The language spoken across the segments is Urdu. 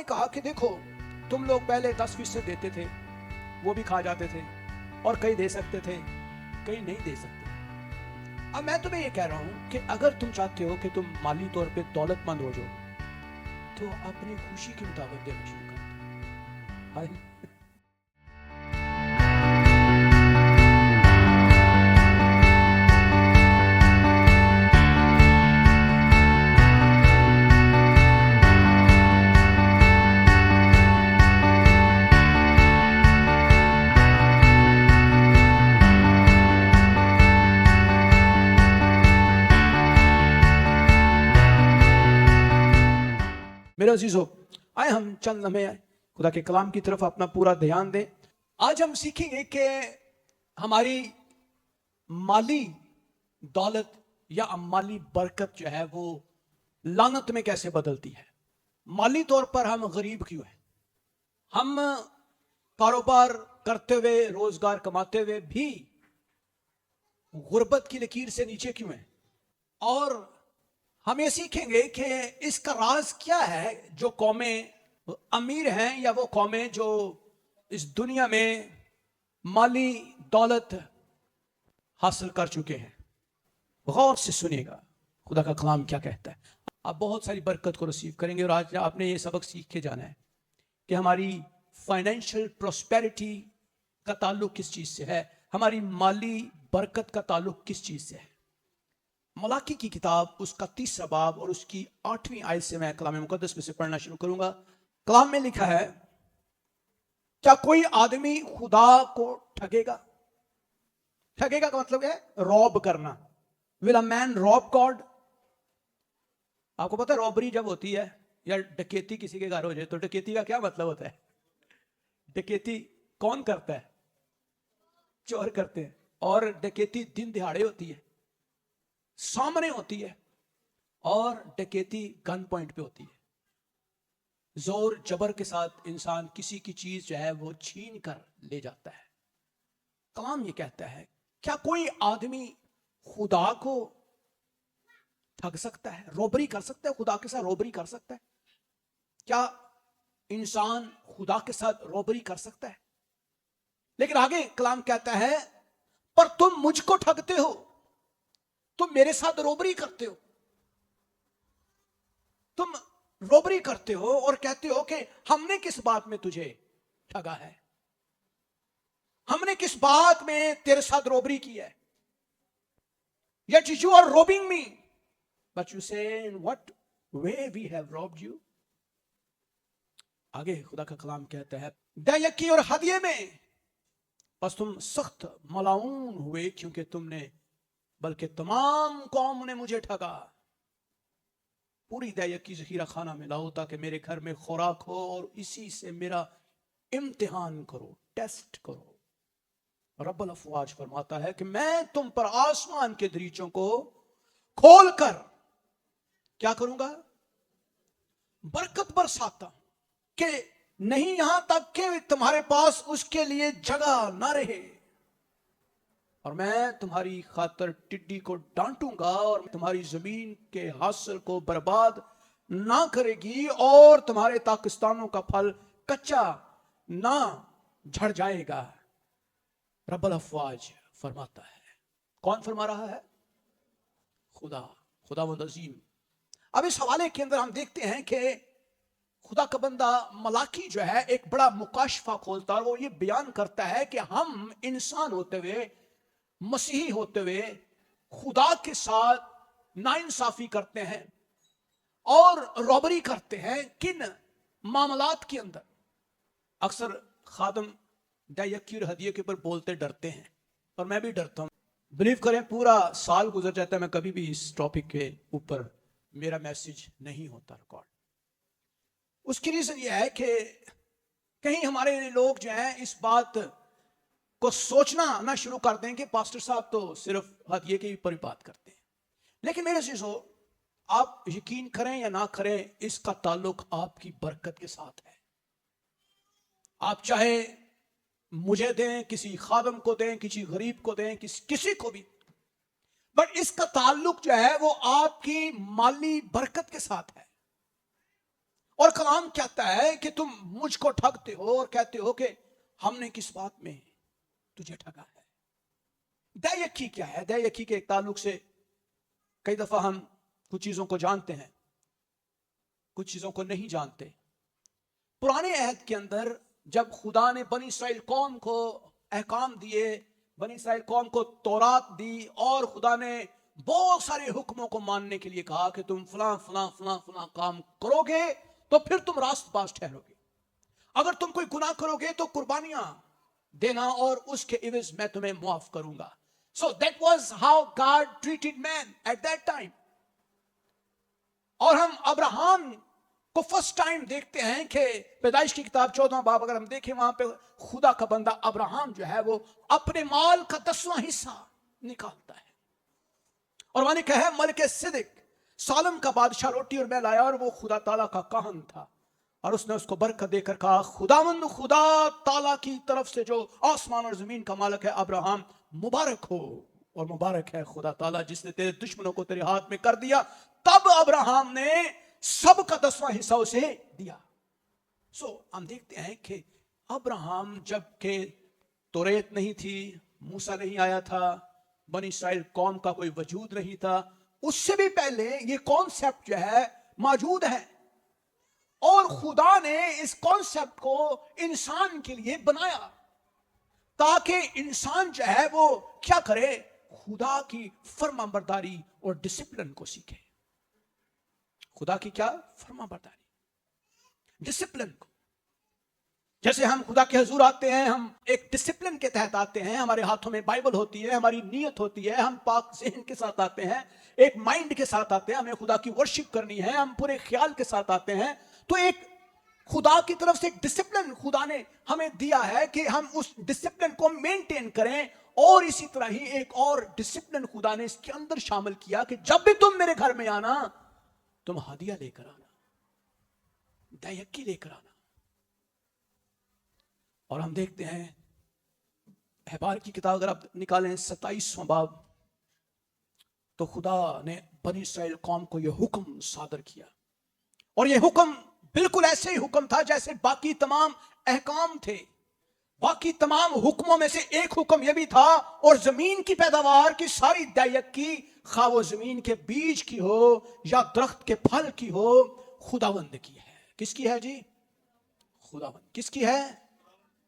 کہا کہ دیکھو تم لوگ پہلے 10% دیتے تھے، وہ بھی کھا جاتے تھے، اور کئی دے سکتے تھے، کئی نہیں دے سکتے۔ اب میں تمہیں یہ کہہ رہا ہوں کہ اگر تم چاہتے ہو کہ تم مالی طور پہ دولت مند ہو جاؤ تو اپنی خوشی کے مطابق دینا شروع کر دو۔ میرے عزیزو، آئے ہم چند لمحے خدا کے کلام کی طرف اپنا پورا دھیان دیں۔ آج ہم سیکھیں گے کہ ہماری مالی دولت یا مالی برکت جو ہے وہ لعنت میں کیسے بدلتی ہے۔ مالی طور پر ہم غریب کیوں ہیں؟ ہم کاروبار کرتے ہوئے، روزگار کماتے ہوئے بھی غربت کی لکیر سے نیچے کیوں ہیں؟ اور ہم یہ سیکھیں گے کہ اس کا راز کیا ہے، جو قومیں امیر ہیں یا وہ قومیں جو اس دنیا میں مالی دولت حاصل کر چکے ہیں۔ غور سے سنیے گا خدا کا کلام کیا کہتا ہے۔ آپ بہت ساری برکت کو ریسیو کریں گے، اور آج آپ نے یہ سبق سیکھ کے جانا ہے کہ ہماری فائنینشیل پراسپیرٹی کا تعلق کس چیز سے ہے، ہماری مالی برکت کا تعلق کس چیز سے ہے۔ ملاکی کی کتاب اس کا 3 باب اور اس کی 8ویں آیت سے میں کلام مقدس میں سے پڑھنا شروع کروں گا۔ کلام میں لکھا ہے، کیا کوئی آدمی خدا کو ٹھگے گا؟ ٹھگے گا کا مطلب ہے روب کرنا۔ Will a man rob God؟ آپ کو پتا ہے روبری جب ہوتی ہے یا ڈکیتی کسی کے گھر ہو جائے تو ڈکیتی کا کیا مطلب ہوتا ہے؟ ڈکیتی کون کرتا ہے؟ چور کرتے ہیں، اور ڈکیتی دن دہاڑے ہوتی ہے، سامنے ہوتی ہے، اور ڈکیتی گن پوائنٹ پہ ہوتی ہے۔ زور جبر کے ساتھ انسان کسی کی چیز جو ہے وہ چھین کر لے جاتا ہے۔ کلام یہ کہتا ہے، کیا کوئی آدمی خدا کو ٹھگ سکتا ہے، روبری کر سکتا ہے، خدا کے ساتھ روبری کر سکتا ہے؟ کیا انسان خدا کے ساتھ روبری کر سکتا ہے؟ لیکن آگے کلام کہتا ہے، پر تم مجھ کو ٹھگتے ہو، تم میرے ساتھ روبری کرتے ہو، تم روبری کرتے ہو اور کہتے ہو کہ ہم نے کس بات میں تجھے ٹھگا ہے، ہم نے کس بات میں تیرے ساتھ روبری کی ہے۔ Yet you are robbing me, but you say in what way we have robbed you؟ آگے خدا کا کلام کہتا ہے، دے یکی اور ہدیے میں بس تم سخت ملعون ہوئے، کیونکہ تم نے بلکہ تمام قوم نے مجھے ٹھگا۔ پوری دیا کی ذخیرہ خانہ میں لاؤ تاکہ میرے گھر میں خوراک ہو، اور اسی سے میرا امتحان کرو، ٹیسٹ کرو۔ رب الافواج فرماتا ہے کہ میں تم پر آسمان کے دریچوں کو کھول کر کیا کروں گا؟ برکت برساتا ہوں، کہ نہیں یہاں تک کہ تمہارے پاس اس کے لیے جگہ نہ رہے، اور میں تمہاری خاطر ٹڈی کو ڈانٹوں گا، اور تمہاری زمین کے حاصل کو برباد نہ کرے گی، اور تمہارے پاکستانوں کا پھل کچا نہ جھڑ جائے گا۔ رب الافواج فرماتا ہے۔ کون فرما رہا ہے؟ خداوند عظیم۔ اب اس حوالے کے اندر ہم دیکھتے ہیں کہ خدا کا بندہ ملاکی جو ہے ایک بڑا مکاشفہ کھولتا ہے، اور وہ یہ بیان کرتا ہے کہ ہم انسان ہوتے ہوئے، مسیحی ہوتے ہوئے خدا کے ساتھ ناانصافی کرتے ہیں اور روبری کرتے ہیں۔ کن معاملات کے اندر؟ اکثر خادم یکی اور ہدیے کے اوپر بولتے ڈرتے ہیں، اور میں بھی ڈرتا ہوں۔ بلیو کریں، پورا سال گزر جاتا ہے میں کبھی بھی اس ٹاپک کے اوپر میرا میسج نہیں ہوتا ریکارڈ۔ اس کی ریزن یہ ہے کہ کہیں ہمارے لوگ جو ہیں اس بات کو سوچنا نہ شروع کر دیں کہ پاسٹر صاحب تو صرف ہدیے کے اوپر ہی بات کرتے ہیں۔ لیکن میرے عزیزو، آپ یقین کریں یا نہ کریں، اس کا تعلق آپ کی برکت کے ساتھ ہے۔ آپ چاہے مجھے دیں، کسی خادم کو دیں، کسی غریب کو دیں، کسی کو بھی، بٹ اس کا تعلق جو ہے وہ آپ کی مالی برکت کے ساتھ ہے۔ اور کلام کہتا ہے کہ تم مجھ کو ٹھگتے ہو اور کہتے ہو کہ ہم نے کس بات میں تجھے ٹھگا ہے۔ دے یکی کیا ہے؟ دے یکی کے ایک تعلق سے کئی دفعہ ہم کچھ چیزوں کو جانتے ہیں، کچھ چیزوں کو نہیں جانتے۔ پرانے عہد کے اندر جب خدا نے بنی اسرائیل قوم کو احکام دیے، بنی اسرائیل قوم کو تورات دی، اور خدا نے بہت سارے حکموں کو ماننے کے لیے کہا کہ تم فلاں فلاں فلاں فلاں کام کرو گے تو پھر تم راست باز ٹھہرو گے، اگر تم کوئی گناہ کرو گے تو قربانیاں دینا اور اس کے عوض میں تمہیں معاف کروں گا۔ So that was how God treated man at that time۔ اور ہم ابراہم کو فرسٹ ٹائم دیکھتے ہیں کہ پیدائش کی کتاب 14 باب اگر ہم دیکھیں، وہاں پہ خدا کا بندہ ابراہم جو ہے وہ اپنے مال کا 10واں حصہ نکالتا ہے، اور وہاں لکھا ہے ملک صدق سالم کا بادشاہ روٹی اور میں لایا، اور وہ خدا تعالیٰ کا کاہن تھا، اور اس نے اس کو برکت دے کر کہا خداوند خدا تعالیٰ کی طرف سے جو آسمان اور زمین کا مالک ہے ابراہم مبارک ہو، اور مبارک ہے خدا تعالیٰ جس نے تیرے دشمنوں کو تیرے ہاتھ میں کر دیا۔ تب ابراہم نے سب کا 10واں حصہ اسے دیا۔ ہم دیکھتے ہیں کہ ابراہم جب کہ توریت نہیں تھی، موسیٰ نہیں آیا تھا، بنی اسرائیل قوم کا کوئی وجود نہیں تھا، اس سے بھی پہلے یہ کانسیپٹ جو ہے موجود ہے، اور خدا نے اس کانسیپٹ کو انسان کے لیے بنایا تاکہ انسان جو ہے وہ کیا کرے؟ خدا کی فرما برداری اور ڈسپلن کو سیکھے۔ خدا کی کیا؟ فرما برداری، ڈسپلن کو۔ جیسے ہم خدا کے حضور آتے ہیں، ہم ایک ڈسپلن کے تحت آتے ہیں، ہمارے ہاتھوں میں بائبل ہوتی ہے، ہماری نیت ہوتی ہے، ہم پاک ذہن کے ساتھ آتے ہیں، ایک مائنڈ کے ساتھ آتے ہیں، ہمیں خدا کی ورشپ کرنی ہے، ہم پورے خیال کے ساتھ آتے ہیں۔ تو ایک خدا کی طرف سے ایک ڈسپلن خدا نے ہمیں دیا ہے کہ ہم اس ڈسپلن کو مینٹین کریں، اور اسی طرح ہی ایک اور ڈسپلن خدا نے اس کے اندر شامل کیا کہ جب بھی تم میرے گھر میں آنا تم ہدیہ لے کر آنا، دیکی لے کر آنا۔ اور ہم دیکھتے ہیں احبار کی کتاب اگر آپ نکالیں 27واں باب، تو خدا نے بنی اسرائیل قوم کو یہ حکم صادر کیا، اور یہ حکم بالکل ایسے ہی حکم تھا جیسے باقی تمام احکام تھے۔ باقی تمام حکموں میں سے ایک حکم یہ بھی تھا، اور زمین کی پیداوار کی ساری دیت کی، خواہ وہ زمین کے بیج کی ہو یا درخت کے پھل کی ہو، خداوند کی ہے۔ کس کی ہے جی؟ خداوند۔ کس کی ہے؟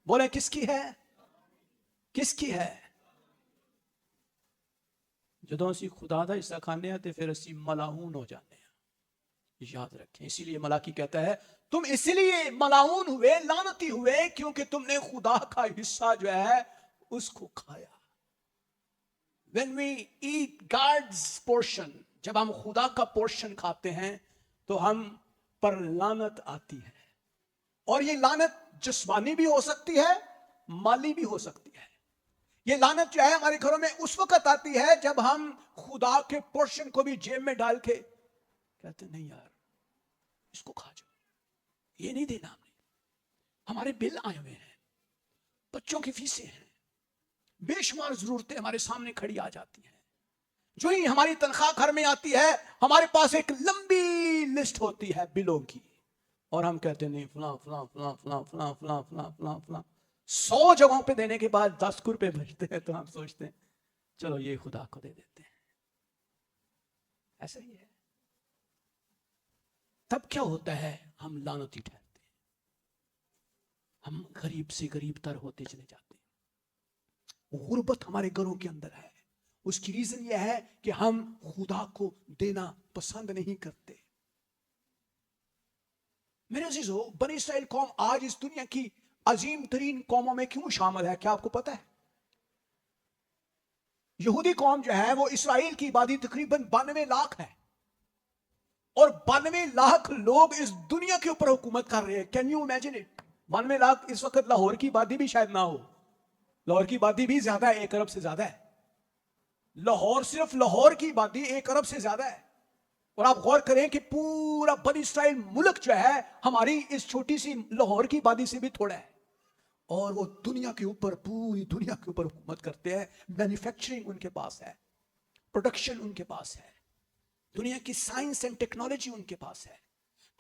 بولیں کس کی ہے؟ کس کی ہے؟ جدوں اسی خدا دا حصہ کھانے ہیں تے پھر اسی ملاعون ہو جاتے ہیں، یاد رکھیں۔ اسی لیے ملاکی کہتا ہے تم اس لیے ملاعون ہوئے، لعنتی ہوئے، کیونکہ تم نے خدا کا حصہ جو ہے اس کو کھایا۔ When we eat God's portion، جب ہم خدا کا پورشن کھاتے ہیں تو ہم پر لعنت آتی ہے، اور یہ لعنت جسمانی بھی ہو سکتی ہے، مالی بھی ہو سکتی ہے۔ یہ لعنت جو ہے ہمارے گھروں میں اس وقت آتی ہے جب ہم خدا کے پورشن کو بھی جیب میں ڈال کے کہتے ہیں نہیں یار اس کو کھا جاؤ، یہ نہیں دینا ہم نے، ہمارے بل آئے ہوئے ہیں، بچوں کی فیسیں ہیں، بے شمار ضرورتیں ہمارے سامنے کھڑی آ جاتی ہیں۔ جو ہی ہماری تنخواہ گھر میں آتی ہے ہمارے پاس ایک لمبی لسٹ ہوتی ہے بلوں کی، اور ہم کہتے ہیں نہیں فلاں فلاں فلاں فلاں فلاں فلاں فلاں فلاں فلاں، 100 جگہوں پہ دینے کے بعد 10 روپے بچتے ہیں تو ہم سوچتے ہیں چلو یہ خدا کو دے دیتے ہیں۔ ایسا ہی ہے۔ تب کیا ہوتا ہے؟ ہم لعنتی ٹھہرتے ہیں، ہم غریب سے غریب تر ہوتے چلے جاتے ہیں، غربت ہمارے گھروں کے اندر ہے۔ اس کی ریزن یہ ہے کہ ہم خدا کو دینا پسند نہیں کرتے۔ میرے عزیزو، بنی اسرائیل قوم آج اس دنیا کی عظیم ترین قوموں میں کیوں شامل ہے؟ کیا آپ کو پتا ہے؟ یہودی قوم جو ہے وہ اسرائیل کی آبادی تقریباً 92 لاکھ ہے، اور 92 لاکھ لوگ اس دنیا کے اوپر حکومت کر رہے ہیں۔ Can you imagine it? 92 lakh, اس وقت لاہور کی آبادی بھی شاید نہ ہو، لاہور کی آبادی بھی زیادہ ہے، 1 ارب سے زیادہ ہے۔ لاہور، صرف لاہور کی آبادی 1 ارب سے زیادہ ہے، اور آپ غور کریں کہ پورا بنی اسرائیل ملک جو ہے ہماری اس چھوٹی سی لاہور کی آبادی سے بھی تھوڑا ہے، اور وہ دنیا کے اوپر، پوری دنیا کے اوپر حکومت کرتے ہیں۔ مینوفیکچرنگ ان کے پاس ہے، پروڈکشن ان کے پاس ہے، دنیا کی سائنس اینڈ ٹیکنالوجی ان کے پاس ہے،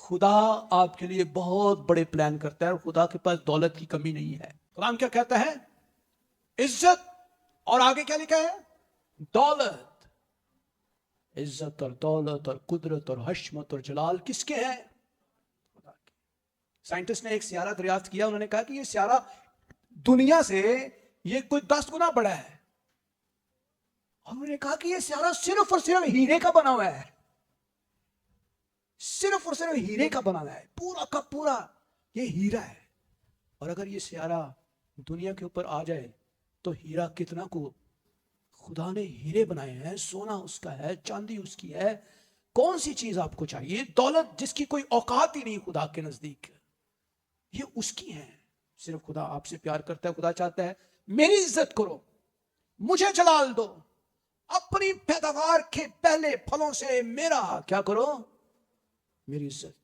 خدا آپ کے لیے بہت بڑے پلان کرتا ہے اور خدا کے پاس دولت کی کمی نہیں ہے. کلام کیا کہتا ہے؟ عزت اور آگے کیا لکھا ہے؟ دولت. عزت اور دولت اور قدرت اور حشمت اور جلال کس کے ہیں؟ خدا کے. سائنٹسٹ نے ایک سیارہ دریافت کیا. انہوں نے کہا کہ یہ سیارہ دنیا سے یہ کوئی 10 گنا بڑا ہے. اور انہوں نے کہا کہ یہ سیارہ صرف اور صرف ہیرے کا بنا ہوا ہے. صرف اور صرف ہیرے کا بنا ہوا ہے. پورا کا پورا یہ ہیرا ہے. اور اگر یہ سیارہ دنیا کے اوپر آ جائے تو ہیرا کتنا کو خدا نے ہیرے بنائے ہیں. سونا اس کا ہے, چاندی اس کی ہے. کون سی چیز آپ کو چاہیے؟ دولت جس کی کوئی اوقات ہی نہیں خدا کے نزدیک, یہ اس کی ہے. صرف خدا آپ سے پیار کرتا ہے. خدا چاہتا ہے میری عزت کرو, مجھے جلال دو, اپنی پیداوار کے پہلے پھلوں سے میرا کیا کرو؟ میری عزت,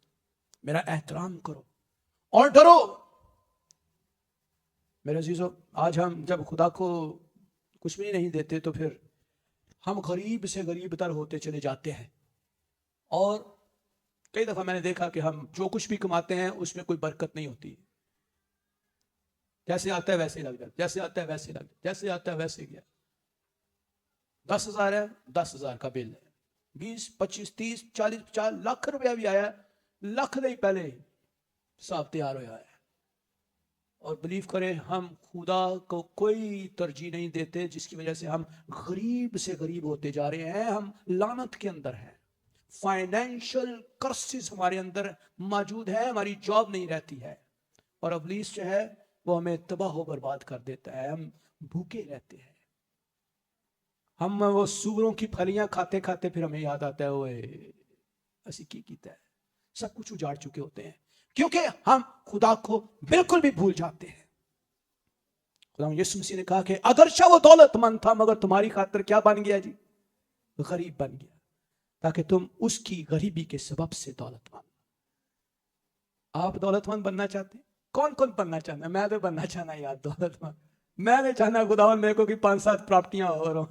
میرا احترام کرو اور ڈرو. میرے عزیزو, آج ہم جب خدا کو کچھ بھی نہیں دیتے تو پھر ہم غریب سے غریب تر ہوتے چلے جاتے ہیں. اور کئی دفعہ میں نے دیکھا کہ ہم جو کچھ بھی کماتے ہیں اس میں کوئی برکت نہیں ہوتی. جیسے آتا ہے ویسے لگ جاتا, جیسے آتا ہے ویسے لگ جاتا, جیسے آتا ہے ویسے گیا. 10,000 ہے, 10,000 کا بل ہے. 20, 25, 30, 40, 50 لاکھ روپیہ بھی آیا, لاکھ نہیں پہلے صاحب تیار ہوا ہے. اور بلیو کریں, ہم خدا کو کوئی ترجیح نہیں دیتے, جس کی وجہ سے ہم غریب سے غریب ہوتے جا رہے ہیں. ہم لعنت کے اندر ہیں. فائنینشل کرسز ہمارے اندر موجود ہے. ہماری جاب نہیں رہتی ہے اور ابلیس جو ہے وہ ہمیں تباہ و برباد کر دیتا ہے. ہم بھوکے رہتے ہیں. ہم وہ سوروں کی پھلیاں کھاتے کھاتے پھر ہمیں یاد آتا ہے اوئے اسی کی کیتا ہے. سب کچھ اجاڑ چکے ہوتے ہیں کیونکہ ہم خدا کو بالکل بھی بھول جاتے ہیں. خدا یسوع مسیح نے کہا کہ اگرچہ وہ دولت مند تھا مگر تمہاری خاطر کیا بن گیا جی؟ غریب بن گیا, تاکہ تم اس کی غریبی کے سبب سے دولت مند. آپ دولت مند بننا چاہتے ہیں؟ کون کون بننا چاہتا ہے؟ میں تو بننا چاہنا یار دولت مند. میں نہیں چاہنا خداوند میرے کو کہ 5-7 پراپرٹیاں ہو,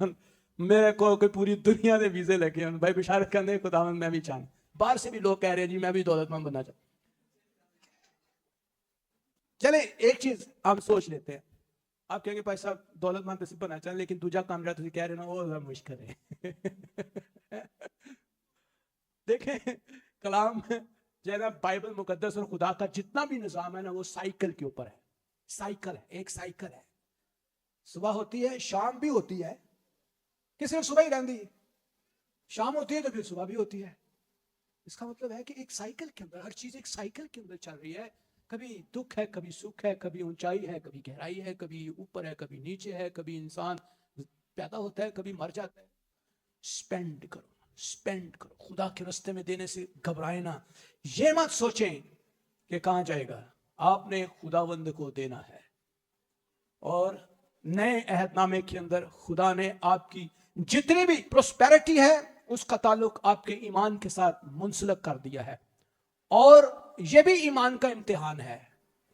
میرے کو کوئی پوری دنیا دے ویزے لگے ہوں. بھائی بشارت کرنے خداوند میں بھی چاہنا. باہر سے بھی لوگ کہہ رہے ہیں جی میں بھی دولت مند بننا چاہتا. چلیں ایک چیز ہم سوچ لیتے ہیں. آپ کہیں گے بھائی صاحب دولت مند سے بننا چاہتے لیکن دوجا کام رہا تو کہہ رہے نا وہ مشکل ہے. دیکھیں کلام جو ہے نا بائبل مقدس اور خدا کا جتنا بھی نظام ہے نا وہ سائیکل کے اوپر ہے. سائیکل ہے, ایک سائیکل ہے. صبح ہوتی ہے, شام بھی ہوتی ہے, کہ صرف صبح ہی رہتی, شام ہوتی ہے تو پھر صبح بھی ہوتی ہے. اس کا مطلب ہے کہ ایک سائیکل کے اندر ہر چیز ایک سائیکل کے اندر چل رہی ہے. کبھی دکھ ہے, کبھی سکھ ہے, کبھی اونچائی ہے, کبھی گہرائی ہے, کبھی اوپر ہے, کبھی نیچے ہے, کبھی انسان پیدا ہوتا ہے, کبھی مر جاتا ہے. سپینڈ کرو, سپینڈ کرو. خدا کے رستے میں دینے سے گھبرائے نہ. یہ مت سوچیں کہ کہاں جائے گا, آپ نے خداوند کو دینا ہے. اور نئے عہد نامے کے اندر خدا نے آپ کی جتنی بھی پروسپیرٹی ہے اس کا تعلق آپ کے ایمان کے ساتھ منسلک کر دیا ہے. اور یہ بھی ایمان کا امتحان ہے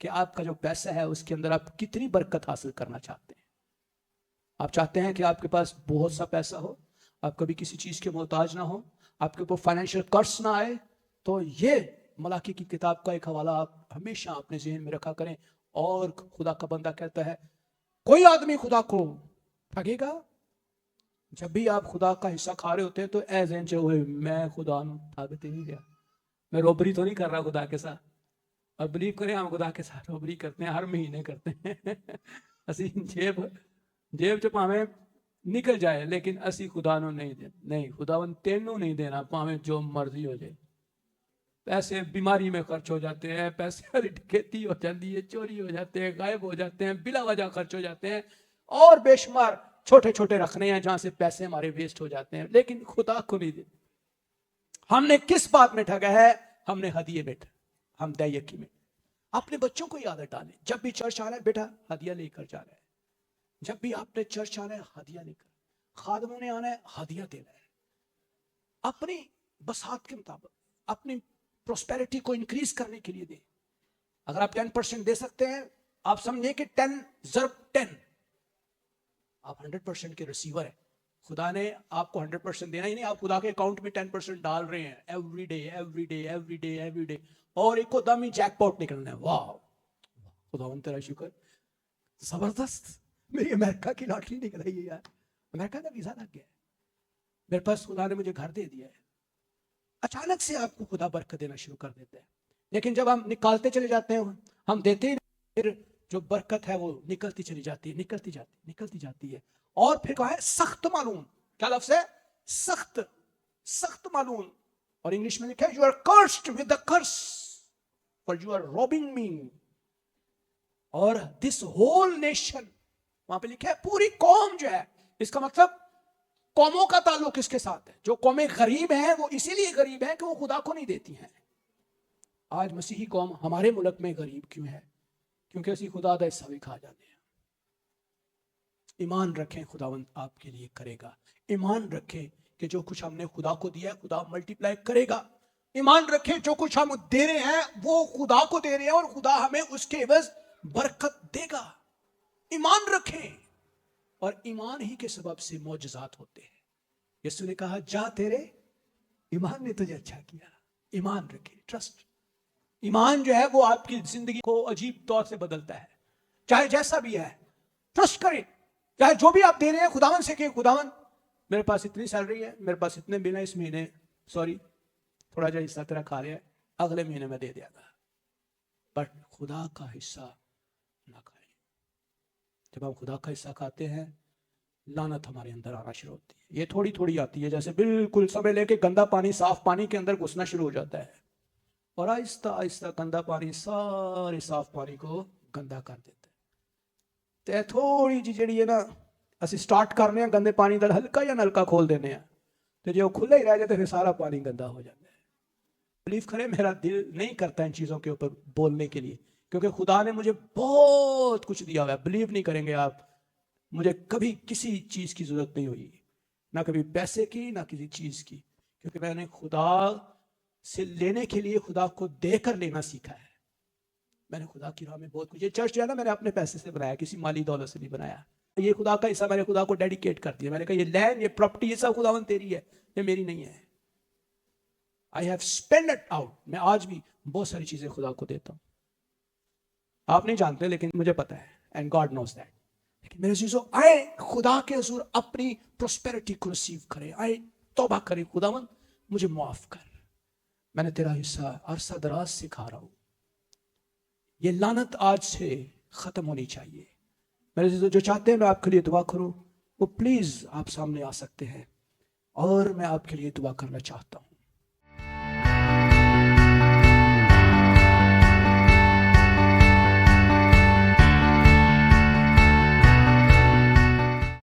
کہ آپ کا جو پیسہ ہے اس کے اندر آپ کتنی برکت حاصل کرنا چاہتے ہیں. آپ چاہتے ہیں کہ آپ کے پاس بہت سا پیسہ ہو, آپ کبھی کسی چیز کے محتاج نہ ہو, آپ کے اوپر فائنینشیل کرس نہ آئے. تو یہ ملاکی کی کتاب کا ایک حوالہ آپ ہمیشہ اپنے ذہن میں رکھا کریں. اور خدا کا بندہ کہتا ہے کوئی آدمی خدا کو ٹھگے گا. جب بھی آپ خدا کا حصہ کھا رہے ہوتے ہیں تو اے ذہن سے ہوئے میں خدا نو ٹھگتے نہیں گیا, میں روبری تو نہیں کر رہا خدا کے ساتھ. اور بلیو کریں ہم خدا کے ساتھ روبری کرتے ہیں, ہر مہینے کرتے ہیں. اسی جیب چ پاویں نکل جائے لیکن اسی خدا نو نہیں دے, نہیں خداوند تینوں نہیں دینا پاویں جو مرضی ہو جائے. پیسے بیماری میں خرچ ہو جاتے ہیں, پیسے ڈکیتی ہو جاتی ہے, چوری ہو جاتے ہیں, غائب ہو جاتے ہیں, بلا وجہ خرچ ہو جاتے ہیں, اور بے شمار چھوٹے چھوٹے رکھنے ہیں جہاں سے پیسے ہمارے ویسٹ ہو جاتے ہیں. لیکن خدا کو نہیں دے. ہم نے کس بات میں ٹھگا ہے؟ ہم نے ہدیے میں, ہم دیکی میں. اپنے بچوں کو عادت ڈالیں, جب بھی چرچ آ رہا ہے بیٹا ہدیہ لے کر جا رہا ہے. جب بھی آپ نے چرچ آنا ہے ہدیہ لے کر, خادموں نے آنا ہے ہدیہ دینا ہے. اپنی بساط کے مطابق اپنی پروسپیرٹی کو انکریز کرنے کے لیے دیں. اگر آپ 10% دے سکتے ہیں, آپ سمجھیں کہ 10 ضرب 10 آپ 100% کے ریسیور ہیں. خدا نے آپ کو 100% دینا ہی نہیں, آپ خدا کے اکاؤنٹ میں 10% ڈال رہے ہیں every day every day every day every day, اور ایک کو دم ہی جیک پاٹ نکلنا ہے. واہ خدا تیرا شکر, زبردست, میری امریکہ کی لاٹری نکل رہی ہے یار, امریکہ کا ویزا لگ گیا ہے, میرے پاس خدا نے مجھے گھر دے دیا ہے. اچانک سے آپ کو خدا برکت دینا شروع کر دیتا ہے, لیکن جب ہم نکالتے چلے جاتے ہیں, ہم دیتے ہی پھر جو برکت ہے وہ نکلتی چلی جاتی ہے, نکلتی جاتی ہے. اور پھر کہا ہے سخت معلوم, کیا لفظ ہے, سخت, سخت معلوم, اور انگلش میں لکھا ہے you are cursed with the curse for you are robbing me. اور this whole nation, وہاں پہ لکھا ہے پوری قوم جو ہے, اس کا مطلب قوموں کا تعلق اس کے ساتھ ہے. جو قومیں غریب ہیں وہ اسی لیے غریب ہیں کہ وہ خدا کو نہیں دیتی ہیں. آج مسیحی قوم ہمارے ملک میں غریب کیوں ہے؟ کیونکہ اسی خدا دا حصہ بھی کھا جاتے ہیں. ایمان رکھیں خداوند آپ کے لیے کرے گا. ایمان رکھیں کہ جو کچھ ہم نے خدا کو دیا ہے خدا ملٹی پلائی کرے گا. ایمان رکھیں جو کچھ ہم دے رہے ہیں وہ خدا کو دے رہے ہیں اور خدا ہمیں اس کے عوض برکت دے گا. ایمان رکھیں, اور ایمان ہی کے سبب سے معجزات ہوتے ہیں. یسوع نے کہا جا تیرے ایمان نے تجھے اچھا کیا. ایمان رکھیں, ٹرسٹ. ایمان جو ہے وہ آپ کی زندگی کو عجیب طور سے بدلتا ہے, چاہے جیسا بھی ہے. ٹرسٹ کریں, چاہے جو بھی آپ دے رہے ہیں خداوند سے کہ خداوند میرے پاس اتنی سیلری ہے, میرے پاس اتنے بل ہیں اس مہینے, سوری تھوڑا جا حصہ تیرا کھا لیا ہے, اگلے مہینے میں دے دیا گا. بٹ خدا کا حصہ نہ کھائیں. جب آپ خدا کا حصہ کھاتے ہیں لعنت ہمارے اندر آنا شروع ہوتی ہے. یہ تھوڑی تھوڑی آتی ہے, جیسے بالکل سمجھ لے کہ گندا پانی صاف پانی کے اندر گھسنا شروع ہو جاتا ہے, اور آہستہ آہستہ گندا پانی سارے صاف پانی کو گندا کر دیتا ہے. تو تھوڑی جی جڑی ہے نا, اسی سٹارٹ کرنے ہیں گندے پانی دا ہلکا یا نلکا کھول دینے ہیں, تو جو کھلا ہی رہ جاتا ہے پھر سارا پانی گندا ہو جاتا ہے. بلیو کریں میرا دل نہیں کرتا ان چیزوں کے اوپر بولنے کے لیے, کیونکہ خدا نے مجھے بہت کچھ دیا ہوا ہے. بلیو نہیں کریں گے آپ, مجھے کبھی کسی چیز کی ضرورت نہیں ہوئی, نہ کبھی پیسے کی نہ کسی چیز کی, کیونکہ میں نے خدا سے لینے کے لیے خدا کو دے کر لینا سیکھا ہے. میں نے خدا کی راہ میں بہت کچھ, یہ چرچ جو ہے نا میں نے اپنے پیسے سے بنایا, کسی مالی دولت سے نہیں بنایا. یہ خدا کا حصہ میں نے خدا کو ڈیڈیکیٹ کر دیا. میں نے کہا یہ لینڈ, یہ پراپرٹی, یہ سب خداوند تیری ہے, یہ میری نہیں ہے. I have spent it out. میں آج بھی بہت ساری چیزیں خدا کو دیتا ہوں. آپ نہیں جانتے لیکن مجھے پتا ہے, and God knows that. لیکن میرے عزیزو, آئے خدا کے حضور اپنی پروسپیرٹی کو ریسیو کرے, آئے توبہ کرے, خداوند مجھے معاف کر, میں نے تیرا حصہ عرصہ دراز سے کھا رہا ہوں. یہ لعنت آج سے ختم ہونی چاہیے. میرے عزیزو, جو چاہتے ہیں میں آپ کے لیے دعا کروں وہ پلیز آپ سامنے آ سکتے ہیں, اور میں آپ کے لیے دعا کرنا چاہتا ہوں.